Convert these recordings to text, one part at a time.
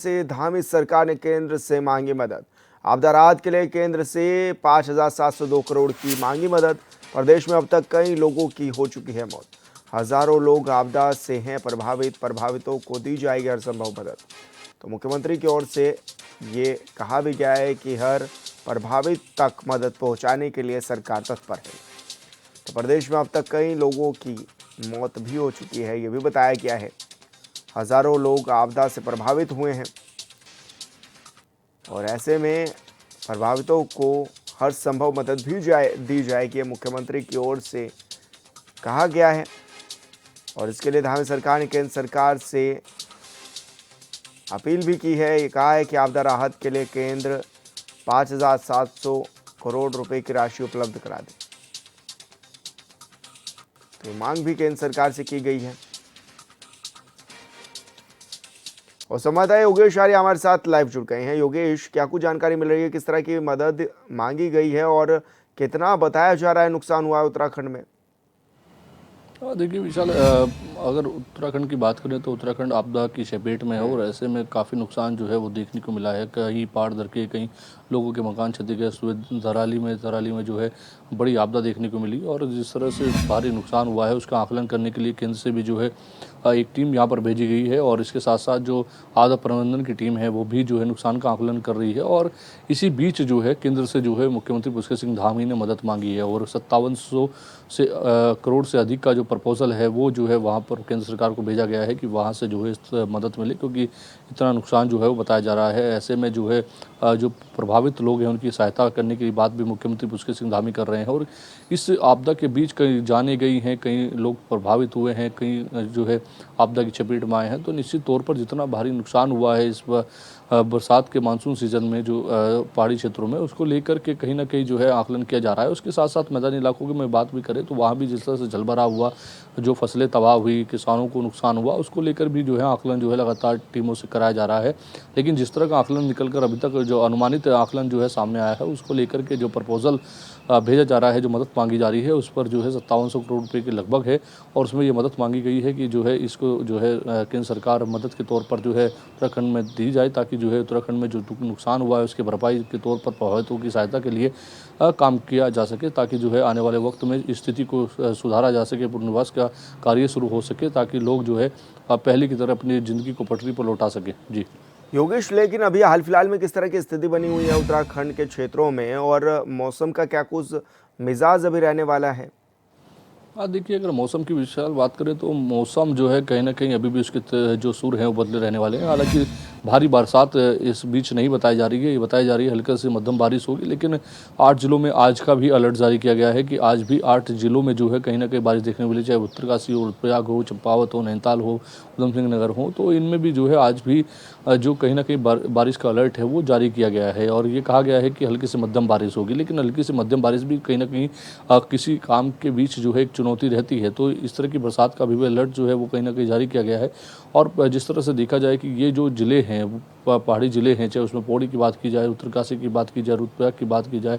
से धामी सरकार ने केंद्र से मांगी मदद। आपदा राहत के लिए केंद्र से 5,702 करोड़ की मांगी मदद। प्रदेश में अब तक कई लोगों की हो चुकी है मौत। हजारों लोग आपदा से हैं प्रभावितों को दी जाएगी हर संभव मदद। तो मुख्यमंत्री की ओर से ये कहा भी गया है कि हर प्रभावित तक मदद पहुंचाने के लिए सरकार तत्पर है। तो प्रदेश में अब तक कई लोगों की मौत भी हो चुकी है, ये भी बताया गया है। हजारों लोग आपदा से प्रभावित हुए हैं और ऐसे में प्रभावितों को हर संभव मदद भी दी जाएगी, मुख्यमंत्री की ओर से कहा गया है। और इसके लिए धामी सरकार ने केंद्र सरकार से अपील भी की है। ये कहा है कि आपदा राहत के लिए केंद्र 5,700 करोड़ रुपए की राशि उपलब्ध करा दे। तो मांग भी केंद्र सरकार से की गई है। और संवाददाता योगेश आर्य हमारे साथ लाइव जुड़ गए हैं। योगेश, क्या कुछ जानकारी मिल रही है, किस तरह की मदद मांगी गई है और कितना बताया जा रहा है नुकसान हुआ है उत्तराखंड में? देखिए विशाल, अगर उत्तराखंड की बात करें तो उत्तराखंड आपदा की चपेट में है और ऐसे में काफ़ी नुकसान जो है वो देखने को मिला है। कहीं पहाड़ धरके, कहीं लोगों के मकान क्षतिग्रस्त हुए। धराली में जो है बड़ी आपदा देखने को मिली और जिस तरह से भारी नुकसान हुआ है उसका आकलन करने के लिए केंद्र से भी जो है एक टीम यहाँ पर भेजी गई है और इसके साथ साथ जो आपदा प्रबंधन की टीम है वो भी जो है नुकसान का आकलन कर रही है। और इसी बीच जो है केंद्र से जो है मुख्यमंत्री पुष्कर सिंह धामी ने मदद मांगी है और 5700 करोड़ से अधिक का जो प्रपोजल है वो जो है वहाँ पर केंद्र सरकार को भेजा गया है कि वहाँ से जो है इस मदद मिले, क्योंकि इतना नुकसान जो है वो बताया जा रहा है। ऐसे में जो है जो प्रभावित लोग हैं उनकी सहायता करने की बात भी मुख्यमंत्री पुष्कर सिंह धामी कर रहे हैं। और इस आपदा के बीच कई जाने गई हैं, कई लोग प्रभावित हुए हैं, कई जो है आपदा की चपेट में आए हैं। तो निश्चित तौर पर जितना भारी नुकसान हुआ है इस बरसात के मानसून सीजन में जो पहाड़ी क्षेत्रों में, उसको लेकर के कहीं ना कहीं जो है आकलन किया जा रहा है। उसके साथ साथ मैदानी इलाकों की मैं बात भी करें तो वहाँ भी जिस तरह से जलभराव हुआ, जो फसलें तबाह हुई, किसानों को नुकसान हुआ, उसको लेकर भी जो है आकलन जो है लगातार टीमों से कराया जा रहा है। लेकिन जिस तरह का आकलन निकल कर अभी तक जो अनुमानित आकलन जो है सामने आया है उसको लेकर के जो प्रपोजल भेजा जा रहा है, जो मदद मांगी जा रही है उस पर जो है 5700 करोड़ रुपए के लगभग है। और उसमें ये मदद मांगी गई है कि जो है इसको जो है केंद्र सरकार मदद के तौर पर जो है उत्तराखंड में दी जाए, ताकि जो है उत्तराखंड में जो नुकसान हुआ है उसके भरपाई के तौर पर प्रभावितों की सहायता के लिए काम किया जा सके, ताकि जो है आने वाले वक्त में स्थिति को सुधारा जा सके, पुनर्वास का कार्य शुरू हो सके, ताकि लोग जो है पहले की तरह अपनी ज़िंदगी को पटरी पर लौटा सके। जी योगेश, लेकिन अभी हाल फिलहाल में किस तरह की स्थिति बनी हुई है उत्तराखंड के क्षेत्रों में और मौसम का क्या कुछ मिजाज अभी रहने वाला है? देखिए, अगर मौसम की विशाल बात करें तो मौसम जो है कहीं ना कहीं अभी भी उसके जो सुर हैं वो बदले रहने वाले हैं। हालांकि भारी बरसात इस बीच नहीं बताई जा रही है, ये बताई जा रही है हल्के से मध्यम बारिश होगी। लेकिन 8 जिलों में आज का भी अलर्ट जारी किया गया है कि आज भी 8 जिलों में जो है कहीं ना कहीं बारिश देखने को मिली, चाहे उत्तरकाशी हो, रुद्रप्रयाग हो, चंपावत हो, नैनीताल हो, उधम सिंह नगर हो। तो इनमें भी जो है आज भी जो कहीं ना कहीं बारिश का अलर्ट है वो जारी किया गया है और ये कहा गया है कि हल्की से मध्यम बारिश होगी। लेकिन हल्की से मध्यम बारिश भी कहीं ना कहीं किसी काम के बीच जो है एक चुनौती रहती है। तो इस तरह की बरसात का भी अलर्ट जो है वो कहीं ना कहीं जारी किया गया है। और जिस तरह से देखा जाए कि ये जो ज़िले हैं पहाड़ी ज़िले हैं, चाहे उसमें पौड़ी की बात की जाए, उत्तरकाशी की बात की जाए, रुद्रप्रयाग की बात की जाए,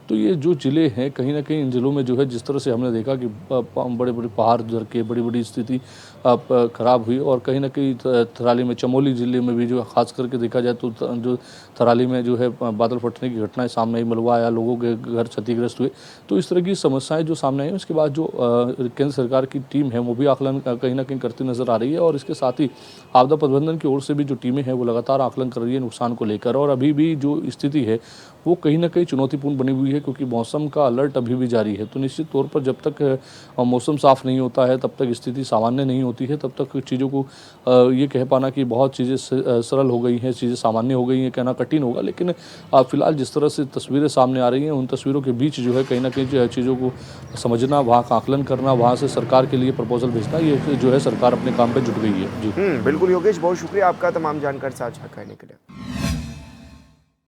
तो ये जो ज़िले हैं कहीं ना कहीं इन ज़िलों में जो है जिस तरह से हमने देखा कि बड़े बड़े पहाड़ धर के बड़ी बड़ी स्थिति ख़राब हुई। और कहीं ना कहीं थराली में, चमोली ज़िले में भी जो खास करके देखा जाए तो जो थराली में जो है बादल फटने की घटनाएं सामने आई, मलबा आया, लोगों के घर क्षतिग्रस्त हुए। तो इस तरह की समस्याएं जो सामने आई, उसके बाद जो केंद्र सरकार की टीम है वो भी आकलन कहीं ना कहीं करती नजर आ रही है। और इसके साथ ही आपदा प्रबंधन की ओर से भी जो टीमें हैं वो लगातार आकलन कर रही है नुकसान को लेकर। और अभी भी जो स्थिति है वो कहीं ना कहीं चुनौतीपूर्ण बनी हुई है, क्योंकि मौसम का अलर्ट अभी भी जारी है। तो निश्चित तौर पर जब तक मौसम साफ नहीं होता है, तब तक स्थिति सामान्य नहीं होती है, तब तक चीज़ों को ये कह पाना कि बहुत चीज़ें सरल हो गई हैं, चीज़ें सामान्य हो गई हैं, कहना कठिन होगा। लेकिन फिलहाल जिस तरह से तस्वीरें सामने आ रही हैं, उन तस्वीरों के बीच जो है कहीं ना कहीं चीज़ों को समझना, वहाँ का आकलन करना, वहाँ से सरकार के लिए प्रपोजल भेजना, ये जो है सरकार अपने काम पर जुट गई है। जी बिल्कुल योगेश, बहुत शुक्रिया आपका तमाम जानकारी साझा करने के लिए।